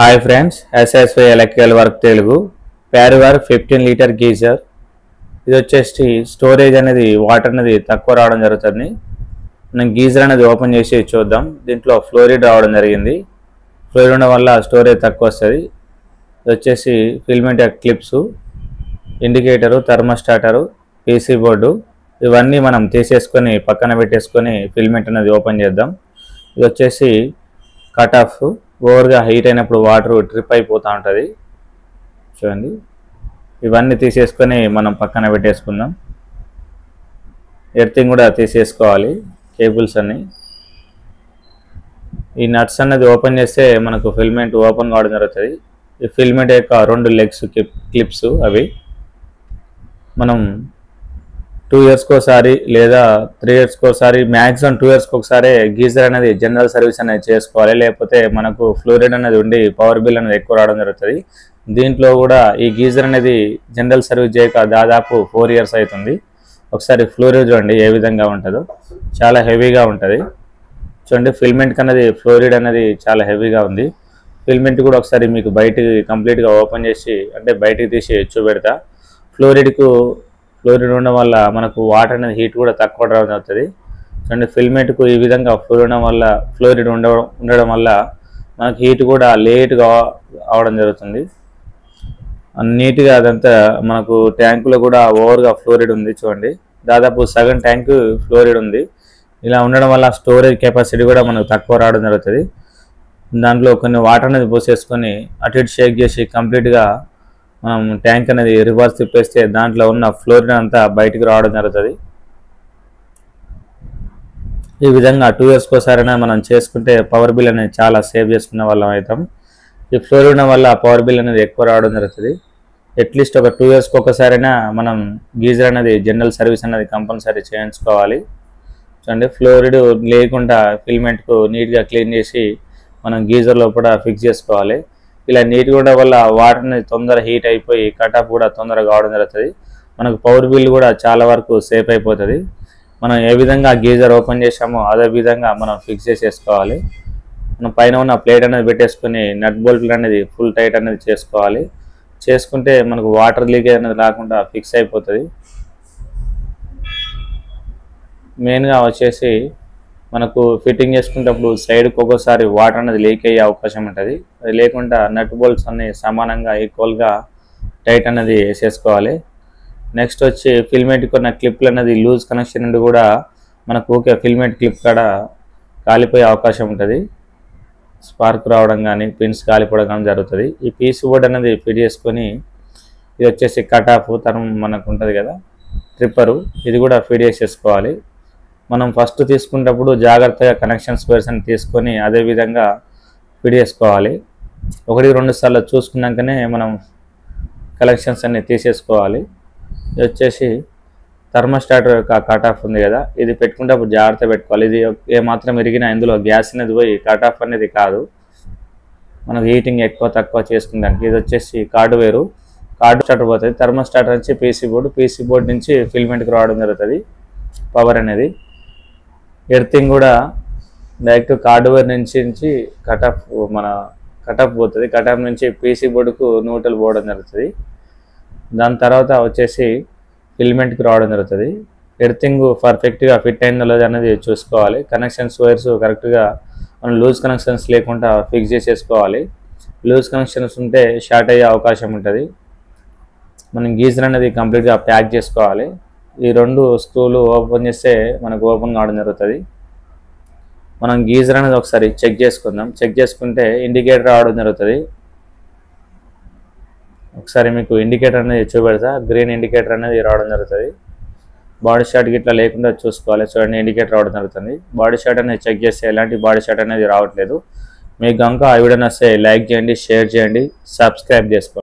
Hi friends, SSY electrical work Telugu ప్యారివర్ 15 litre geyser. ఇది వచ్చేసి స్టోరేజ్ అనేది వాటర్ అనేది తక్కువ రావడం జరుగుతుంది. మనం గీజర్ అనేది ఓపెన్ చేసి చూద్దాం. దీంట్లో ఫ్లోరిడ్ రావడం జరిగింది. ఫ్లోరిడ్ ఉండడం వల్ల స్టోరేజ్ తక్కువ వస్తుంది. ఇది వచ్చేసి ఫిల్మెంట్ క్లిప్స్, ఇండికేటరు, థర్మోస్టాటరు, పీసీ బోర్డు ఇవన్నీ మనం తీసేసుకొని పక్కన పెట్టేసుకొని ఫిల్మెంట్ అనేది ఓపెన్ చేద్దాం. ఇది వచ్చేసి కట్ ఆఫ్. ఓవర్గా హీట్ అయినప్పుడు వాటర్ ట్రిప్ అయిపోతూ ఉంటుంది చూడండి. ఇవన్నీ తీసేసుకొని మనం పక్కన పెట్టేసుకుందాం. ఎర్తింగ్ కూడా తీసేసుకోవాలి, కేబుల్స్ అన్ని. ఈ నట్స్ అనేది ఓపెన్ చేస్తే మనకు ఫిల్మెంట్ ఓపెన్ కావడం జరుగుతుంది. ఈ ఫిల్మెంట్ యొక్క 2 లెగ్స్ క్లిప్స్ అవి మనం 2 ఇయర్స్కి ఒకసారి లేదా 3 ఇయర్స్కి ఒకసారి, మ్యాక్సిమం 2 ఇయర్స్కి ఒకసారి గీజర్ అనేది జనరల్ సర్వీస్ అనేది చేసుకోవాలి. లేకపోతే మనకు ఫ్లోరిడ్ అనేది ఉండి పవర్ బిల్ అనేది ఎక్కువ రావడం జరుగుతుంది. దీంట్లో కూడా ఈ గీజర్ అనేది జనరల్ సర్వీస్ చేయక దాదాపు 4 ఇయర్స్ అవుతుంది. ఒకసారి ఫ్లోరిడ్ చూడండి ఏ విధంగా ఉంటుందో, చాలా హెవీగా ఉంటుంది చూడండి. ఫిల్మెంట్ అనేది ఫ్లోరిడ్ అనేది చాలా హెవీగా ఉంది. ఫిల్మెంట్ కూడా ఒకసారి మీకు బయటికి కంప్లీట్గా ఓపెన్ చేసి అంటే బయటికి తీసి చూపెడతా. ఫ్లోరిడ్ ఉండడం వల్ల మనకు వాటర్ అనేది హీట్ కూడా తక్కువ రావడం జరుగుతుంది చూడండి. ఫిల్మెంట్కు ఈ విధంగా ఫ్లోరిడ్ ఉండడం వల్ల మనకు హీట్ కూడా లేట్గా అవడం జరుగుతుంది. నీట్గా అదంతా మనకు ట్యాంకులో కూడా ఓవర్గా ఫ్లోరిడ్ ఉంది చూడండి. దాదాపు సగం ట్యాంకు ఫ్లోరిడ్ ఉంది. ఇలా ఉండడం వల్ల స్టోరేజ్ కెపాసిటీ కూడా మనకు తక్కువ రావడం జరుగుతుంది. దాంట్లో కొన్ని వాటర్ అనేది పోసేసుకొని అటు ఇటు షేక్ చేసి కంప్లీట్గా మనం ట్యాంక్ అనేది రివర్స్ తిప్పేస్తే దాంట్లో ఉన్న ఫ్లోరిడ్ అంతా బయటికి రావడం జరుగుతుంది. ఈ విధంగా 2 ఇయర్స్కి ఒకసారైనా మనం చేసుకుంటే పవర్ బిల్ అనేది చాలా సేవ్ చేసుకున్న వాళ్ళం అవుతాం. ఈ ఫ్లోరిడ్ ఉండడం వల్ల పవర్ బిల్ అనేది ఎక్కువ రావడం జరుగుతుంది. అట్లీస్ట్ ఒక 2 ఇయర్స్కి ఒకసారైనా మనం గీజర్ అనేది జనరల్ సర్వీస్ అనేది కంపల్సరీ చేయించుకోవాలి చూడండి. ఫ్లోరిడ్ లేకుండా ఫిల్మెంట్కు నీట్గా క్లీన్ చేసి మనం గీజర్లో కూడా ఫిక్స్ చేసుకోవాలి. ఇలా నీట్గా ఉండడం వల్ల వాటర్ అనేది తొందరగా హీట్ అయిపోయి కట్ ఆఫ్ కూడా తొందరగా కావడం జరుగుతుంది. మనకు పవర్ బిల్ కూడా చాలా వరకు సేఫ్ అయిపోతుంది. మనం ఏ విధంగా గీజర్ ఓపెన్ చేసామో అదే విధంగా మనం ఫిక్స్ చేసేసుకోవాలి. మనం పైన ఉన్న ప్లేట్ అనేది పెట్టేసుకొని నట్ బోల్ట్లు అనేది ఫుల్ టైట్ అనేది చేసుకోవాలి. చేసుకుంటే మనకు వాటర్ లీకేజ్ అనేది రాకుండా ఫిక్స్ అయిపోతుంది. మెయిన్గా వచ్చేసి మనకు ఫిట్టింగ్ చేసుకునేటప్పుడు సైడ్కి ఒక్కోసారి వాటర్ అనేది లీక్ అయ్యే అవకాశం ఉంటుంది. అది లేకుండా నట్ బోల్ట్స్ అన్ని సమానంగా ఈక్వల్గా టైట్ అనేది వేసేసుకోవాలి. నెక్స్ట్ వచ్చి ఫిల్మెంట్కి ఉన్న క్లిప్లు అనేది లూజ్ కనెక్షన్ నుండి కూడా మనకు ఫిల్మెంట్ క్లిప్ కాడ కాలిపోయే అవకాశం ఉంటుంది. స్పార్క్ రావడం కానీ పిన్స్ కాలిపోవడం కానీ జరుగుతుంది. ఈ పీసీ బోర్డ్ అనేది ఫిట్ చేసుకొని ఇది వచ్చేసి కట్ ఆఫ్ మనకు ఉంటుంది కదా ట్రిప్పరు, ఇది కూడా ఫిట్ చేసేసుకోవాలి. మనం ఫస్ట్ తీసుకునేటప్పుడు జాగ్రత్తగా కనెక్షన్ స్క్వేర్స్ అని తీసుకొని అదేవిధంగా ఫిట్ చేసుకోవాలి. 1-2 సార్లు చూసుకున్నాకనే మనం కనెక్షన్స్ అన్ని తీసేసుకోవాలి. ఇది వచ్చేసి థర్మోస్టాటర్ యొక్క కట్ ఆఫ్ ఉంది కదా, ఇది పెట్టుకునేటప్పుడు జాగ్రత్త పెట్టుకోవాలి. ఇది ఏమాత్రం ఇరిగినా ఇందులో గ్యాస్ అనేది పోయి కట్ ఆఫ్ అనేది కాదు, మనకు హీటింగ్ ఎక్కువ తక్కువ చేసుకునేదానికి. ఇది వచ్చేసి కార్డు స్టార్టర్ పోతుంది. థర్మోస్టాటర్ నుంచి పీసీ బోర్డు నుంచి ఫిల్మెంట్కి రావడం జరుగుతుంది పవర్ అనేది. ఎర్తింగ్ కూడా డైరెక్ట్ కార్డువేర్ నుంచి కట్ ఆఫ్ పోతుంది. కట్ ఆఫ్ నుంచి పీసీ బోర్డుకు న్యూట్రల్ పోవడం జరుగుతుంది. దాని తర్వాత వచ్చేసి ఫిల్మెంట్కి రావడం జరుగుతుంది. ఎర్తింగ్ పర్ఫెక్ట్గా ఫిట్ అయిందో లేదో అనేది చూసుకోవాలి. కనెక్షన్స్ వైర్స్ కరెక్ట్గా మనం లూజ్ కనెక్షన్స్ లేకుండా ఫిక్స్ చేసేసుకోవాలి. లూజ్ కనెక్షన్స్ ఉంటే షార్ట్ అయ్యే అవకాశం ఉంటుంది. మనం గీజర్ అనేది కంప్లీట్గా ప్యాక్ చేసుకోవాలి. ఈ 2 స్క్రూలు ఓపెన్ చేస్తే మనకు ఓపెన్ కావడం జరుగుతుంది. మనం గీజర్ అనేది ఒకసారి చెక్ చేసుకుందాం. చెక్ చేసుకుంటే ఇండికేటర్ రావడం జరుగుతుంది. ఒకసారి మీకు ఇండికేటర్ అనేది చూపెడతా. గ్రీన్ ఇండికేటర్ అనేది రావడం జరుగుతుంది. బాడీ షాట్ గిట్లా లేకుండా చూసుకోవాలి. చూడండి ఇండికేటర్ రావడం జరుగుతుంది. బాడీ షాట్ అనేది చెక్ చేస్తే ఎలాంటి బాడీ షాట్ అనేది రావట్లేదు. మీకు కనుక ఆ వీడియో నచ్చితే లైక్ చేయండి, షేర్ చేయండి, సబ్స్క్రైబ్ చేసుకోండి.